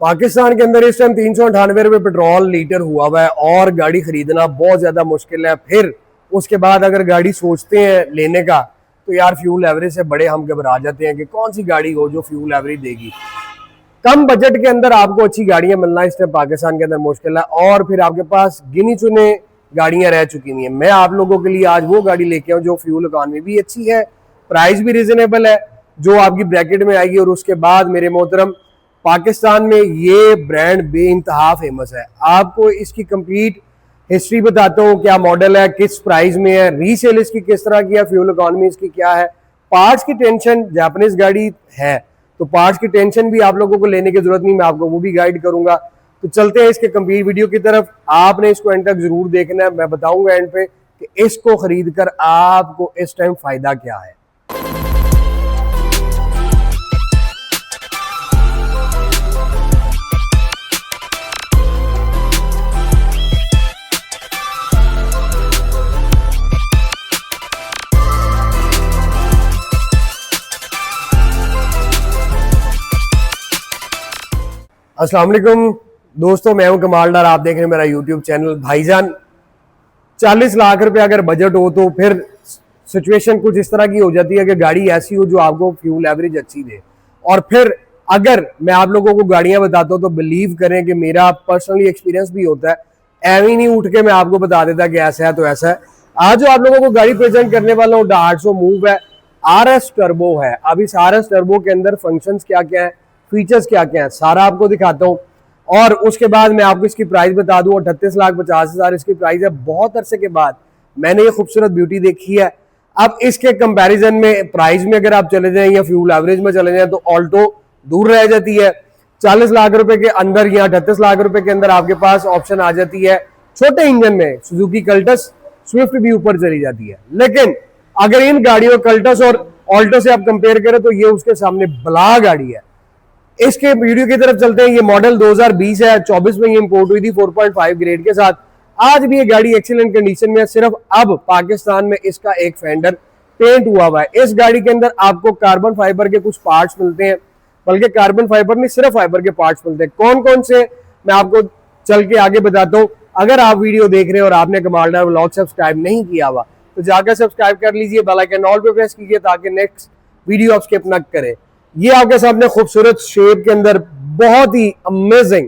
पाकिस्तान के अंदर इस टाइम 398 रुपये पेट्रोल लीटर हुआ है और गाड़ी खरीदना बहुत ज्यादा मुश्किल है। फिर उसके बाद अगर गाड़ी सोचते हैं लेने का तो यार फ्यूल एवरेज से बड़े हम घबरा जाते हैं कि कौन सी गाड़ी हो जो फ्यूल एवरेज देगी। कम बजट के अंदर आपको अच्छी गाड़ियां मिलना इस टाइम पाकिस्तान के अंदर मुश्किल है और फिर आपके पास गिनी चुने गाड़ियां रह चुकी हुई हैं। मैं आप लोगों के लिए आज वो गाड़ी लेके आऊँ जो फ्यूल इकॉनमी भी अच्छी है, प्राइस भी रिजनेबल है, जो आपकी ब्रैकेट में आएगी। और उसके बाद मेरे मोहतरम पाकिस्तान में ये ब्रांड बेइंतहा फेमस है। आपको इसकी कंप्लीट हिस्ट्री बताता हूँ, क्या मॉडल है, किस प्राइस में है, रीसेल इसकी किस तरह की है, फ्यूल इकॉनमी इसकी क्या है। पार्ट्स की टेंशन, जापानीज गाड़ी है तो पार्ट्स की टेंशन भी आप लोगों को लेने की जरूरत नहीं, मैं आपको वो भी गाइड करूंगा। तो चलते हैं इसके कंप्लीट वीडियो की तरफ। आपने इसको एंड तक जरूर देखना है, मैं बताऊंगा एंड पे कि इसको खरीद कर आपको इस टाइम फायदा क्या है। अस्सलाम वालेकुम दोस्तों, मैं हूं कमाल डार, आप देख रहे हैं मेरा यूट्यूब चैनल। भाईजान 40 लाख रुपए अगर बजट हो तो फिर सिचुएशन कुछ इस तरह की हो जाती है कि गाड़ी ऐसी हो जो आपको फ्यूल एवरेज अच्छी दे। और फिर अगर मैं आप लोगों को गाड़ियां बताता हूं तो बिलीव करें कि मेरा पर्सनली एक्सपीरियंस भी होता है, एवं नहीं उठ के मैं आपको बता देता कि ऐसा है तो ऐसा है। आज जो आप लोगों को गाड़ी प्रेजेंट करने वाला हूँ 800 मूव है, RS टर्बो है। अब इस RS टर्बो के अंदर फंक्शंस क्या क्या है, फीचर्स क्या क्या है, सारा आपको दिखाता हूँ। और उसके बाद मैं आपको इसकी प्राइस बता दूं। 38,50,000 इसकी प्राइस है। बहुत अरसे के बाद मैंने ये खूबसूरत ब्यूटी देखी है। अब इसके कंपैरिजन में प्राइस में अगर आप चले जाएं या फ्यूल एवरेज में चले जाएं तो ऑल्टो दूर रह जाती है। 40 लाख रुपए के अंदर या 38 लाख रुपए के अंदर आपके पास ऑप्शन आ जाती है छोटे इंजन में सुजुकी कल्टस, स्विफ्ट भी ऊपर चली जाती है। लेकिन अगर इन गाड़ियों कल्टस और ऑल्टो से आप कंपेयर करें तो ये उसके सामने बला गाड़ी है। इसके वीडियो की तरफ चलते हैं। ये मॉडल 2020 है, 24 में ये इंपोर्ट हुई थी 4.5 ग्रेड के साथ। आज भी ये गाड़ी एक्सीलेंट कंडीशन में है, सिर्फ अब पाकिस्तान में इसका एक फेंडर पेंट हुआ है। इस गाड़ी के अंदर आपको कार्बन फाइबर के कुछ पार्ट्स मिलते हैं, बल्कि कार्बन फाइबर नहीं सिर्फ फाइबर के पार्ट्स मिलते हैं। कौन कौन से मैं आपको चल के आगे बताता हूँ। अगर आप वीडियो देख रहे हैं और आपने कमाल डार व्लॉग सब्सक्राइब नहीं किया हुआ तो जाकर सब्सक्राइब कर लीजिए, बेल आइकन ऑल पे प्रेस कीजिए ताकि नेक्स्ट वीडियो आप स्किप न करें। ये आपके सामने खूबसूरत शेप के अंदर बहुत ही अमेजिंग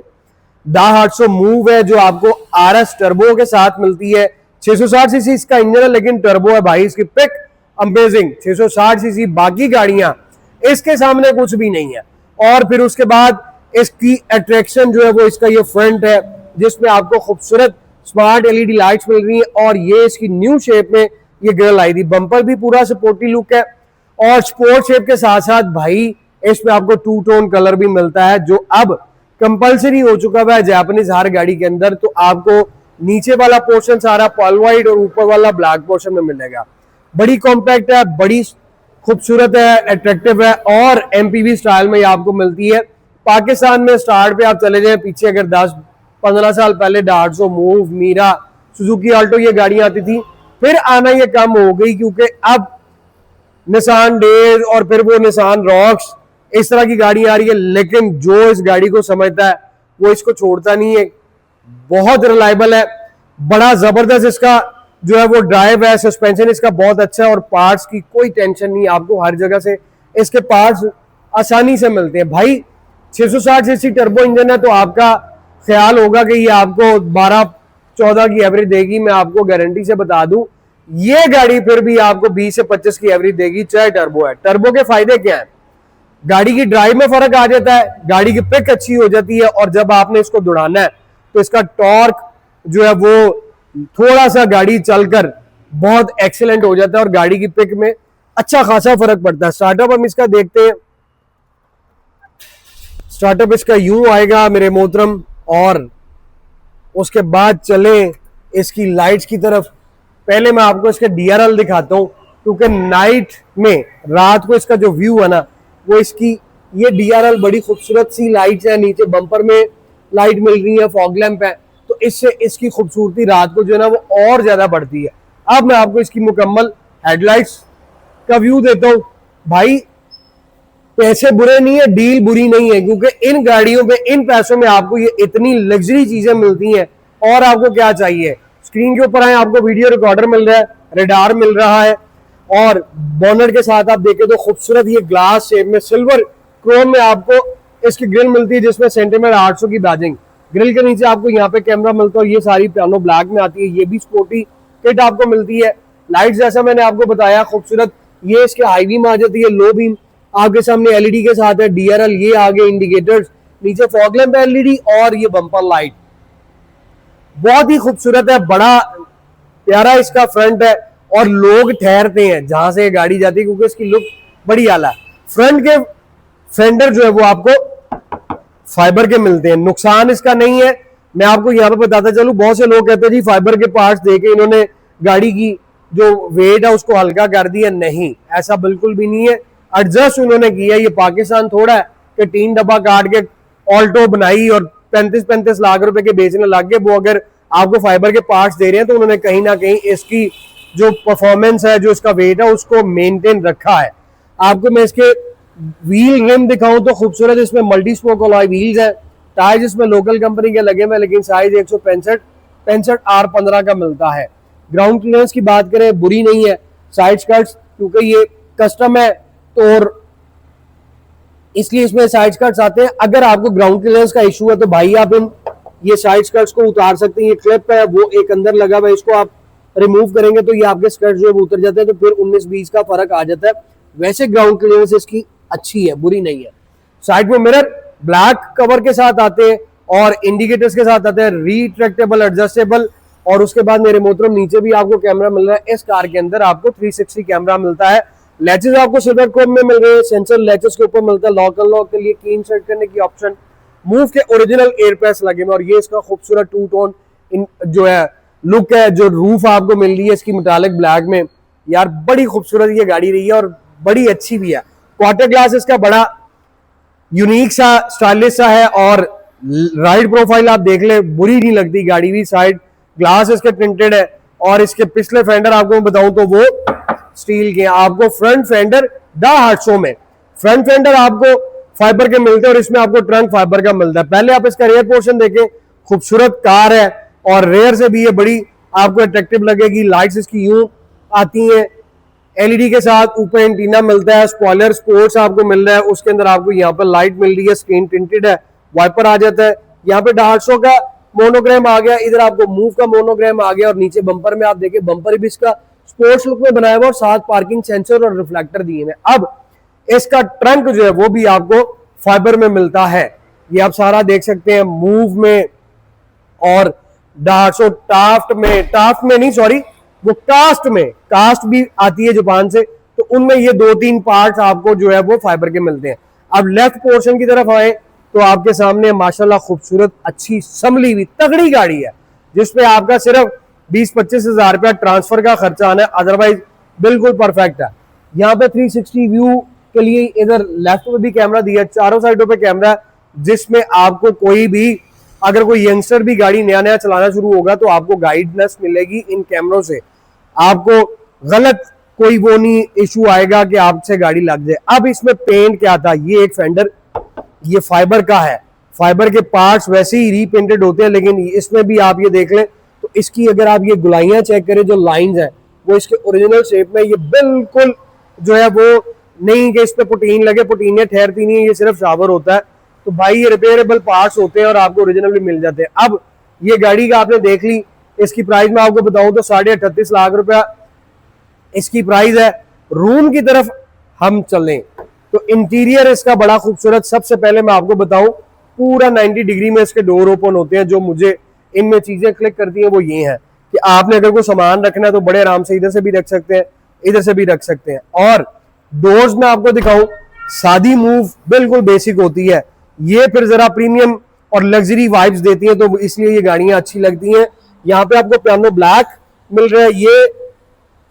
800 मूव है जो आपको RS टर्बो के साथ मिलती है। 660 सीसी इसका इंजन है लेकिन टर्बो है भाई। इसकी पिक अमेजिंग 660 सीसी, बाकी गाड़ियां इसके सामने कुछ भी नहीं है। और फिर उसके बाद इसकी अट्रैक्शन जो है वो इसका ये फ्रंट है जिसमें आपको खूबसूरत स्मार्ट LED लाइट्स मिल रही है और ये इसकी न्यू शेप में ये ग्रिल आई थी। बम्पर भी पूरा स्पोर्टी लुक है और स्पोर्ट शेप के साथ साथ भाई इसमें आपको 2 टोन कलर भी मिलता है जो अब कंपलसरी हो चुका है जापानीज हर गाड़ी के अंदर। तो आपको नीचे वाला पोर्शन सारा पॉल वाइट और ऊपर वाला ब्लैक पोर्शन में मिलेगा। बड़ी कॉम्पैक्ट है, बड़ी खूबसूरत है, अट्रैक्टिव है और MPV स्टाइल में आपको मिलती है। पाकिस्तान में स्टार्ट पे आप चले जाए पीछे, अगर 10-15 साल पहले 800 मूव, मीरा, सुजुकी ऑल्टो ये गाड़ियां आती थी। फिर आना ये कम हो गई क्योंकि अब निसान डेज और फिर वो निसान रॉक्स इस तरह की गाड़ी आ रही है। लेकिन जो इस गाड़ी को समझता है वो इसको छोड़ता नहीं है। बहुत रिलायबल है, बड़ा जबरदस्त इसका जो है वो ड्राइव है, सस्पेंशन इसका बहुत अच्छा है और पार्ट्स की कोई टेंशन नहीं। आपको हर जगह से इसके पार्ट्स आसानी से मिलते हैं भाई। 660 सीसी टर्बो इंजन है तो आपका ख्याल होगा कि ये आपको 12-14 की एवरेज देगी। मैं आपको गारंटी से बता दूं ये गाड़ी फिर भी आपको 20 से 25 की एवरेज देगी, चाहे टर्बो है। टर्बो के फायदे क्या है, गाड़ी की ड्राइव में फर्क आ जाता है, गाड़ी की पिक अच्छी हो जाती है और जब आपने इसको दौड़ाना है तो इसका टॉर्क जो है वो थोड़ा सा गाड़ी चलकर बहुत एक्सीलेंट हो जाता है और गाड़ी की पिक में अच्छा खासा फर्क पड़ता है। स्टार्टअप हम इसका देखते हैं। स्टार्टअप इसका यूं आएगा मेरे मोहतरम और उसके बाद चले इसकी लाइट्स की तरफ। पहले मैं आपको इसके DRL दिखाता हूं क्योंकि नाइट में, रात को इसका जो व्यू है ना वो इसकी ये DRL बड़ी खूबसूरत सी लाइट्स है। नीचे बम्पर में लाइट मिल रही है, फॉग लैंप है, तो इससे इसकी खूबसूरती रात को जो है ना वो और ज्यादा बढ़ती है। अब मैं आपको इसकी मुकम्मल हेडलाइट्स का व्यू देता हूं भाई। पैसे बुरे नहीं है, डील बुरी नहीं है, क्योंकि इन गाड़ियों पे इन पैसों में आपको ये इतनी लग्जरी चीजें मिलती हैं। और आपको क्या चाहिए, स्क्रीन के ऊपर आए आपको वीडियो रिकॉर्डर मिल रहा है, रेडार मिल रहा है, और बॉनट के साथ आप देखें तो खूबसूरत ये ग्लास शेप में सिल्वर क्रोम में आपको इसकी ग्रिल मिलती है, जिसमें सेंटीमीटर 800 की बैजिंग। ग्रिल के नीचे आपको यहाँ पे कैमरा मिलता है, ये सारी पियानो ब्लैक में आती है, ये भी स्पोर्टी किट आपको मिलती है। लाइट जैसा मैंने आपको बताया खूबसूरत, ये इसके हाई बीम आ जाती है, लो बीम आपके सामने एलईडी के साथ है, डीआरएल ये आगे इंडिकेटर्स, नीचे फॉग लैंप एलईडी और ये बम्पर लाइट बहुत ही खूबसूरत है, बड़ा प्यारा इसका फ्रंट है और लोग ठहरते हैं जहां से ये गाड़ी जाती है, क्योंकि इसकी लुक बड़ी आला है। फ्रंट के फेंडर जो है वो आपको फाइबर के मिलते हैं, नुकसान इसका नहीं है। मैं आपको यहाँ पे बताता चलूं, बहुत से लोग कहते हैं जी फाइबर के पार्ट्स देके इन्होंने गाड़ी की जो वेट है उसको हल्का कर दिया, नहीं, ऐसा बिल्कुल भी नहीं है। एडजस्ट उन्होंने किया, ये पाकिस्तान थोड़ा है कि 3 डब्बा काट के ऑल्टो बनाई और 35-35 लाख रुपए के बेचने लग गए। वो अगर आपको फाइबर के पार्ट्स दे रहे हैं तो उन्होंने कहीं ना कहीं इसकी जो परफॉर्मेंस है, जो इसका वेट है, उसको मेंटेन रखा है। आपको मैं इसके व्हील रिम दिखाऊं तो खूबसूरत इसमें मल्टी स्पोक अलॉय व्हील्स है। टायर इसमें लोकल कंपनी के लगे हुए, लेकिन साइज 165 R15 का मिलता है। ग्राउंड क्लियरेंस की बात करें बुरी नहीं है, साइड स्कर्ट्स क्योंकि ये कस्टम है तो इसलिए इसमें साइड स्कर्ट्स आते हैं। अगर आपको ग्राउंड क्लियरेंस का इशू है तो भाई आप इन ये साइड स्कर्ट्स को उतार सकते हैं। ये क्लिप है वो एक अंदर लगा हुआ है, इसको आप रिमूव करेंगे तो ये आपके स्कर्ट जो है उतर जाते हैं, तो फिर 19-20 का फर्क आ जाता है। वैसे ग्राउंड क्लियरेंस इसकी अच्छी है, बुरी नहीं है। साइड में मिरर ब्लैक कवर के साथ आते हैं और इंडिकेटर्स के साथ आते हैं, रिट्रैक्टेबल एडजस्टेबल। और उसके बाद मेरे मोहतरम नीचे भी आपको कैमरा मिल रहा है। इस कार के अंदर आपको 360 कैमरा मिलता है। लैचेस आपको सिल्वर क्रोम में मिल रहे हैं, सेंसर लैचेस के ऊपर मिलता है, लॉक अनलॉक के लिए कीन सेट करने की ऑप्शन, मूव के ओरिजिनल एयर पैस लगे हुए और ये इसका खूबसूरत टू टोन जो है लुक है। जो रूफ आपको मिल रही है इसकी मेटालिक ब्लैक में, यार बड़ी खूबसूरत ये गाड़ी रही है और बड़ी अच्छी भी है। क्वार्टर ग्लास इसका बड़ा यूनिक सा स्टाइलिश सा है और राइड प्रोफाइल आप देख ले, बुरी नहीं लगती गाड़ी भी। साइड ग्लास इसके टिंटेड है और इसके पिछले फेंडर आपको मैं बताऊं तो वो स्टील के। आपको फ्रंट फेंडर DA800 में फ्रंट फेंडर आपको फाइबर के मिलते हैं और इसमें आपको ट्रंक फाइबर का मिलता है। पहले आप इसका रेयर पोर्शन देखें, खूबसूरत कार है और रेयर से भी ये बड़ी आपको अट्रैक्टिव लगेगी। लाइट्स इसकी यूं आती हैं एलईडी के साथ, ऊपर एंटीना मिलता है, स्पॉइलर स्पोर्ट्स आपको मिल रहा है, उसके अंदर आपको यहाँ पर लाइट मिल रही है, स्क्रीन टिंटेड है, वाइपर आ जाता है। यहाँ पे DA800 का मोनोग्राम आ गया, इधर आपको मूव का मोनोग्राम आ गया और नीचे बम्पर में आप देखिए बम्पर भी इसका स्पोर्ट्स लुक में बनाया हुआ और साथ पार्किंग सेंसर और रिफ्लेक्टर दिए हुए। अब इसका ट्रंक जो है वो भी आपको फाइबर में मिलता है, ये आप सारा देख सकते हैं मूव में। और DA800 टाफ्ट में नहीं सॉरी वो कास्ट भी आती है जापान से, तो उनमें ये 2-3 पार्ट्स आपको जो है वो फाइबर के मिलते हैं। अब लेफ्ट पोर्शन की तरफ आए तो आपके सामने माशाल्लाह खूबसूरत अच्छी संभली हुई तगड़ी गाड़ी है, जिसमें आपका सिर्फ 20-25 हजार रुपया ट्रांसफर का खर्चा आना है, अदरवाइज बिल्कुल परफेक्ट है। यहाँ पे 360 व्यू के लिए इधर लेफ्ट में भी कैमरा दिया, चारों साइडों पे कैमरा, जिसमें आपको कोई भी अगर कोई यंगस्टर भी गाड़ी नया चलाना शुरू होगा तो आपको गाइडेंस मिलेगी इन कैमरों से। आपको गलत कोई वो नहीं इशू आएगा कि आपसे गाड़ी लग जाए। अब इसमें पेंट क्या था, ये एक फेंडर ये फाइबर का है, फाइबर के पार्ट्स वैसे ही रीपेंटेड होते हैं, लेकिन इसमें भी आप ये देख लें तो इसकी अगर आप ये गुलाइयां चेक करें, जो लाइंस हैं वो इसके ओरिजिनल शेप में, ये बिल्कुल जो है वो नहीं कि इस पे पुटीन लगे, पुटीनें ठहरती नहीं है, ये सिर्फ शावर होता है। तो भाई ये रिपेयरेबल पार्ट्स होते हैं और आपको ओरिजिनल भी मिल जाते हैं। अब ये गाड़ी का आपने देख ली, इसकी प्राइस मैं आपको बताऊं तो 38.5 लाख रुपया इसकी प्राइस है। रूम की तरफ हम चलें तो इंटीरियर इसका बड़ा खूबसूरत। सबसे पहले मैं आपको बताऊं पूरा 90 डिग्री में इसके डोर ओपन होते हैं। जो मुझे इनमें चीजें क्लिक करती हैं वो ये हैं कि आपने अगर कोई सामान रखना है तो बड़े आराम से इधर से भी रख सकते हैं, इधर से भी रख सकते हैं। और डोर्स में आपको दिखाऊं, सादी मूव बिल्कुल बेसिक होती है, ये फिर जरा प्रीमियम और लग्जरी वाइब्स देती हैं, तो इसलिए ये गाड़ियां अच्छी लगती हैं। यहाँ पे आपको पियानो ब्लैक मिल रहा है, ये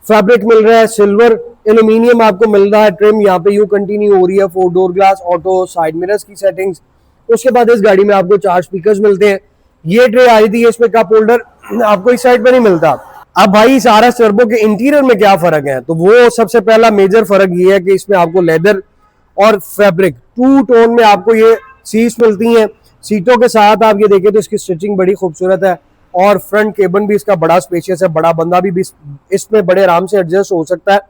फैब्रिक मिल रहा है, सिल्वर एल्यूमिनियम आपको मिल रहा है। ट्रिम यहाँ पे यू कंटिन्यू हो रही है, 4 door glass, auto, side mirrors की सेटिंग्स। उसके बाद इस गाड़ी में आपको 4 स्पीकर्स मिलते हैं। ये ट्रे आई थी, इसमें कप होल्डर आपको इस साइड पे नहीं मिलता। अब भाई सारा टर्बो के इंटीरियर में क्या फर्क है, तो वो सबसे पहला मेजर फर्क ये है कि इसमें आपको लेदर और फैब्रिक 2 टोन में आपको ये सीट्स मिलती हैं। सीटों के साथ आप ये देखें तो इसकी स्टिचिंग बड़ी खूबसूरत है और फ्रंट केबिन भी इसका बड़ा स्पेशियस है, बड़ा बंदा भी इसमें बड़े आराम से एडजस्ट हो सकता है।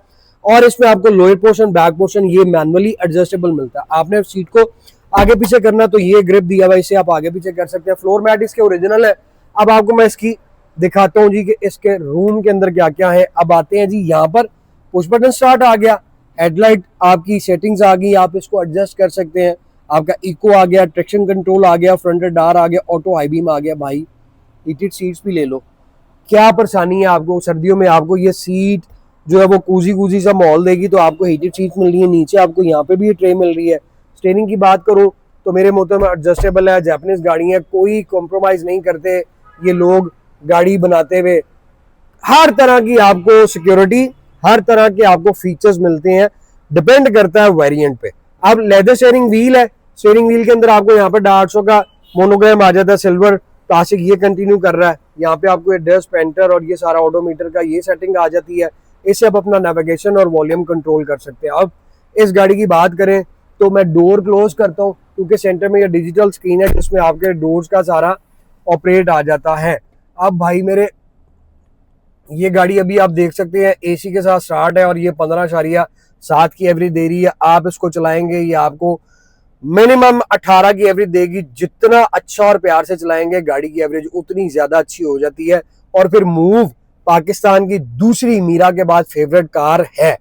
और इसमें आपको लोअर पोर्शन बैक पोर्शन ये मैनुअली एडजस्टेबल मिलता है। आपने सीट को आगे पीछे करना तो ये ग्रिप दिया हुआ, इसे आप आगे पीछे कर सकते हैं। फ्लोर मैट इसके ओरिजिनल है। अब आपको मैं इसकी दिखाता हूँ जी कि इसके रूम के अंदर क्या क्या है। अब आते हैं जी, यहाँ पर पुश बटन स्टार्ट आ गया, हेडलाइट आपकी सेटिंग्स आ गई, आप इसको एडजस्ट कर सकते हैं। आपका इको आ गया, ट्रैक्शन कंट्रोल आ गया, फ्रंट डार आ गया, ऑटो हाई बीम आ गया। भाई हीटेड सीट्स भी ले लो, क्या परेशानी है आपको सर्दियों में। आपको ये सीट जो है वो कूजी सा माहौल देगी, तो आपको हीटेड सीट मिल रही है। नीचे आपको यहाँ पे भी ये ट्रे मिल रही है। स्टीयरिंग की बात करूँ तो मेरे मोहतरम एडजस्टेबल है, जापानीज गाड़ियाँ कोई कॉम्प्रोमाइज नहीं करते ये लोग गाड़ी बनाते हुए। हर तरह की आपको सिक्योरिटी, हर तरह के आपको फीचर्स मिलते हैं, डिपेंड करता है वेरिएंट पे। अब लेदर स्टीयरिंग व्हील है, स्टीयरिंग व्हील के अंदर आपको यहाँ पर 800 का मोनोग्राम आ जाता है, सिल्वर क्लासिक ये कंटिन्यू कर रहा है। यहाँ पे आपको डस्ट पेंटर और ये सारा ऑडोमीटर का ये सेटिंग आ जाती है। इससे आप अपना नेविगेशन और वॉल्यूम कंट्रोल कर सकते हैं। अब इस गाड़ी की बात करें तो मैं डोर क्लोज करता हूँ क्योंकि सेंटर में ये डिजिटल स्क्रीन है जिसमें आपके डोर्स का सारा ऑपरेट आ जाता है। अब भाई मेरे ये गाड़ी अभी आप देख सकते हैं एसी के साथ स्टार्ट है और ये 15.7 की एवरेज दे रही है। आप इसको चलाएंगे ये आपको मिनिमम 18 की एवरेज देगी। जितना अच्छा और प्यार से चलाएंगे गाड़ी की एवरेज उतनी ज्यादा अच्छी हो जाती है। और फिर मूव पाकिस्तान की दूसरी मीरा के बाद फेवरेट कार है।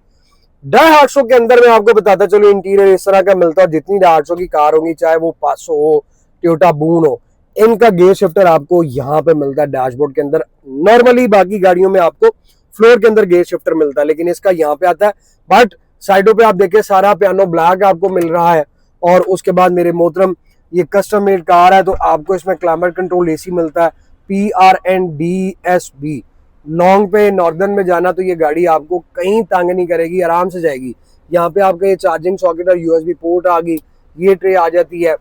850 के अंदर मैं आपको बताता चलो इंटीरियर इस तरह का मिलता है। जितनी 850 की कार होगी, चाहे वो 500 हो, टोयोटा बून हो, इनका गेयर शिफ्टर आपको यहाँ पे मिलता है डैशबोर्ड के अंदर। नॉर्मली बाकी गाड़ियों में आपको फ्लोर के अंदर गेयर शिफ्टर मिलता है, लेकिन इसका यहाँ पे आता है। बट साइडों पे आप देखें सारा पियानो ब्लैक आपको मिल रहा है। और उसके बाद मेरे मोहतरम ये कस्टम मेड कार है तो आपको इसमें क्लाइमेट कंट्रोल एसी मिलता है, PRNDSB। लॉन्ग पे नॉर्दर्न में जाना तो ये गाड़ी आपको कहीं तंग नहीं करेगी, आराम से जाएगी। यहाँ पे आपका ये चार्जिंग सॉकेट और USB पोर्ट आ गई, ये ट्रे आ जाती है।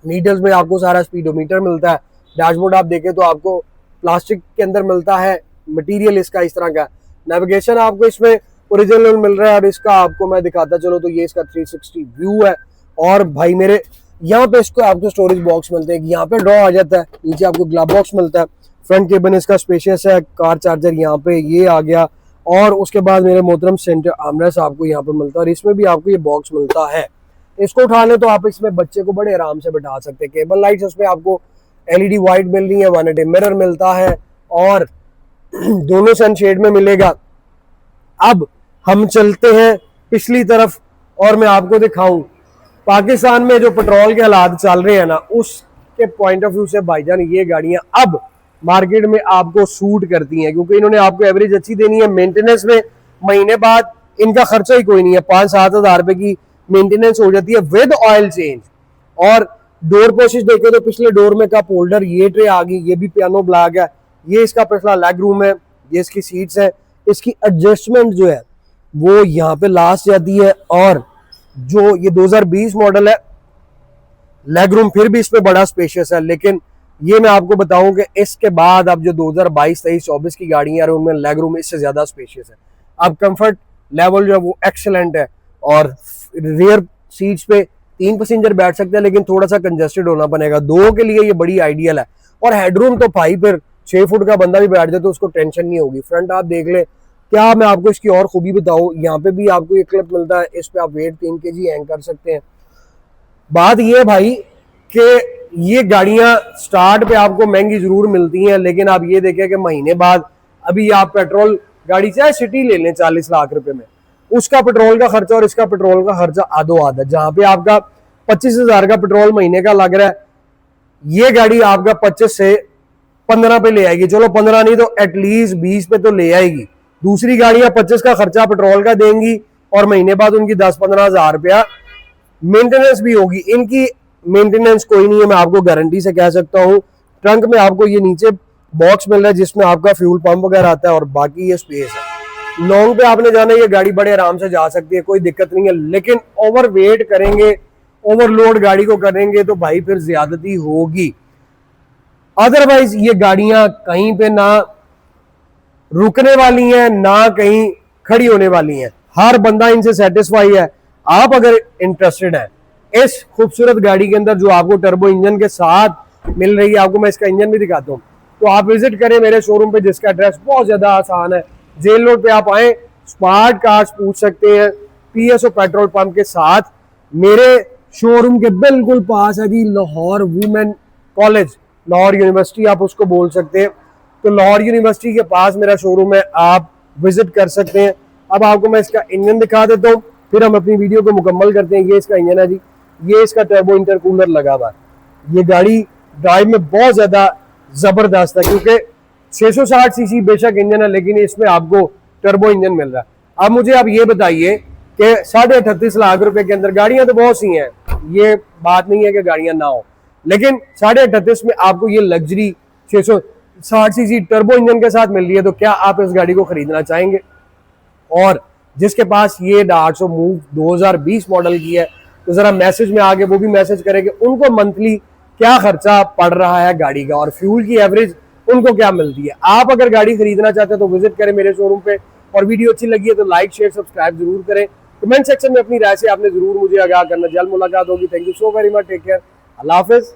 मीटर्स में आपको सारा स्पीडोमीटर मिलता है। डैशबोर्ड आप देखें तो आपको प्लास्टिक के अंदर मिलता है, मटेरियल इसका इस तरह का। नेविगेशन आपको इसमें ओरिजिनल मिल रहा है और इसका आपको मैं दिखाता चलो तो ये इसका 360 व्यू है। और भाई मेरे यहाँ पे इसको आपको स्टोरेज बॉक्स मिलते हैं, यहाँ पे ड्रॉ आ जाता है, नीचे आपको ग्लव बॉक्स मिलता है। फ्रंट केबिन इसका स्पेशियस है, कार चार्जर यहाँ पे ये आ गया। और उसके बाद मेरे मोहतरम सेंटर आर्मरेस्ट आपको यहाँ पे मिलता है और इसमें भी आपको ये बॉक्स मिलता है। इसको उठा ले तो आप इसमें बच्चे को बड़े आराम से बैठा सकते हैं। केबल लाइट्स उसमें आपको LED वाइट मिल रही है, 180 मिरर मिलता है और दोनों सनशेड में मिलेगा। अब हम चलते हैं पिछली तरफ और मैं आपको दिखाऊं पाकिस्तान में जो पेट्रोल के हालात चल रहे हैं ना, उसके पॉइंट ऑफ व्यू से भाईजान ये गाड़ियां अब मार्केट में आपको सूट करती हैं क्योंकि इन्होंने आपको एवरेज अच्छी देनी है। मेंटेनेंस में महीने बाद इनका खर्चा ही कोई नहीं है, 5-7 हज़ार रुपए की मेंटेनेंस हो जाती है विद ऑयल चेंज। और डोर पोशिश देखे तो पिछले डोर में कप होल्डर ये ट्रे आ गई, ये भी पियानो ब्लैक है। ये इसका पिछला लेग रूम है, ये इसकी सीट्स है। इसकी एडजस्टमेंट जो है वो यहाँ पे लास्ट जाती है। और जो ये 2020 मॉडल है, लेग रूम फिर भी इसमें बड़ा स्पेशियस है। लेकिन ये मैं आपको बताऊं कि इसके बाद अब जो 2022, 23, 24 की गाड़ियां उनमें लेग रूम इससे ज्यादा स्पेशियस है। अब कंफर्ट लेवल जो है वो एक्सेलेंट है और रियर सीट्स पे 3 पैसेंजर बैठ सकते हैं, लेकिन थोड़ा सा कंजेस्टेड होना पड़ेगा। 2 के लिए ये बड़ी आइडियल है। और हेडरूम तो भाई फिर 6 फुट का बंदा भी बैठ जाए तो उसको टेंशन नहीं होगी। फ्रंट आप देख ले, क्या मैं आपको इसकी और खूबी बताऊं, यहाँ पे भी आपको एक क्लिप मिलता है, इस पे आप वेट 3 kg हैंग कर सकते हैं। बात ये भाई कि ये गाड़ियां स्टार्ट पे आपको महंगी जरूर मिलती हैं, लेकिन आप ये देखें कि महीने बाद अभी आप पेट्रोल गाड़ी चाहे सिटी ले लें 40 लाख रुपए में, उसका पेट्रोल का खर्चा और इसका पेट्रोल का खर्चा आधो आधा। जहां पे आपका 25,000 का पेट्रोल महीने का लग रहा है, ये गाड़ी आपका 25 से 15 पे ले आएगी। चलो 15 नहीं तो एटलीस्ट 20 पे तो ले आएगी। दूसरी गाड़ियां 25 का खर्चा पेट्रोल का देंगी और महीने बाद उनकी 10-15 हज़ार रुपया मेंटेनेंस भी होगी। इनकी मेंटेनेंस कोई नहीं है, मैं आपको गारंटी से कह सकता हूँ। ट्रंक में आपको ये नीचे बॉक्स मिल रहा है जिसमें आपका फ्यूल पंप वगैरह आता है और बाकी ये स्पेस है। लॉन्ग पे आपने जाना है, ये गाड़ी बड़े आराम से जा सकती है, कोई दिक्कत नहीं है। लेकिन ओवर वेट करेंगे, ओवरलोड गाड़ी को करेंगे तो भाई फिर ज्यादती होगी। अदरवाइज ये गाड़ियां कहीं पे ना रुकने वाली हैं ना कहीं खड़ी होने वाली हैं। हर बंदा इनसे सेटिस्फाई है। आप अगर इंटरेस्टेड हैं इस खूबसूरत गाड़ी के अंदर जो आपको टर्बो इंजन के साथ मिल रही है, आपको मैं इसका इंजन भी दिखाता हूँ, तो आप विजिट करें मेरे शोरूम पे, जिसका एड्रेस बहुत ज्यादा आसान है। जेल रोड पे आप आए, स्मार्ट कार्स पूछ सकते हैं, पीएसओ पेट्रोल पंप के साथ मेरे शोरूम के बिल्कुल पास है जी Lahore women college, Lahore university आप उसको बोल सकते हैं। तो लाहौर यूनिवर्सिटी के पास मेरा शोरूम है, आप विजिट कर सकते हैं। अब आपको मैं इसका इंजन दिखा देता हूँ, फिर हम अपनी वीडियो को मुकम्मल करते हैं। ये इसका इंजन है जी, ये इसका टर्बो इंटरकूलर लगा हुआ है। ये गाड़ी ड्राइव में बहुत ज्यादा जबरदस्त है, क्योंकि 660 सीसी बेशक इंजन है, लेकिन इसमें आपको टर्बो इंजन मिल रहा है। अब मुझे आप ये बताइए कि 38.5 लाख रुपए के अंदर गाड़ियां तो बहुत सी हैं, ये बात नहीं है कि गाड़ियां ना हो, लेकिन 38.5 में आपको ये लग्जरी 660 सीसी टर्बो इंजन के साथ मिल रही है, तो क्या आप इस गाड़ी को खरीदना चाहेंगे? और जिसके पास ये 800 मूव 2020 मॉडल की है, तो जरा मैसेज में आगे वो भी मैसेज करें कि उनको मंथली क्या खर्चा पड़ रहा है गाड़ी का और फ्यूल की एवरेज उनको क्या मिलती है। आप अगर गाड़ी खरीदना चाहते हैं तो विजिट करें मेरे शोरूम पे, और वीडियो अच्छी लगी है तो लाइक शेयर सब्सक्राइब जरूर करें। कमेंट सेक्शन में अपनी राय से आपने जरूर मुझे आगाह करना। जल्द मुलाकात होगी। Thank you so very much, take care, अल्लाह हाफिज।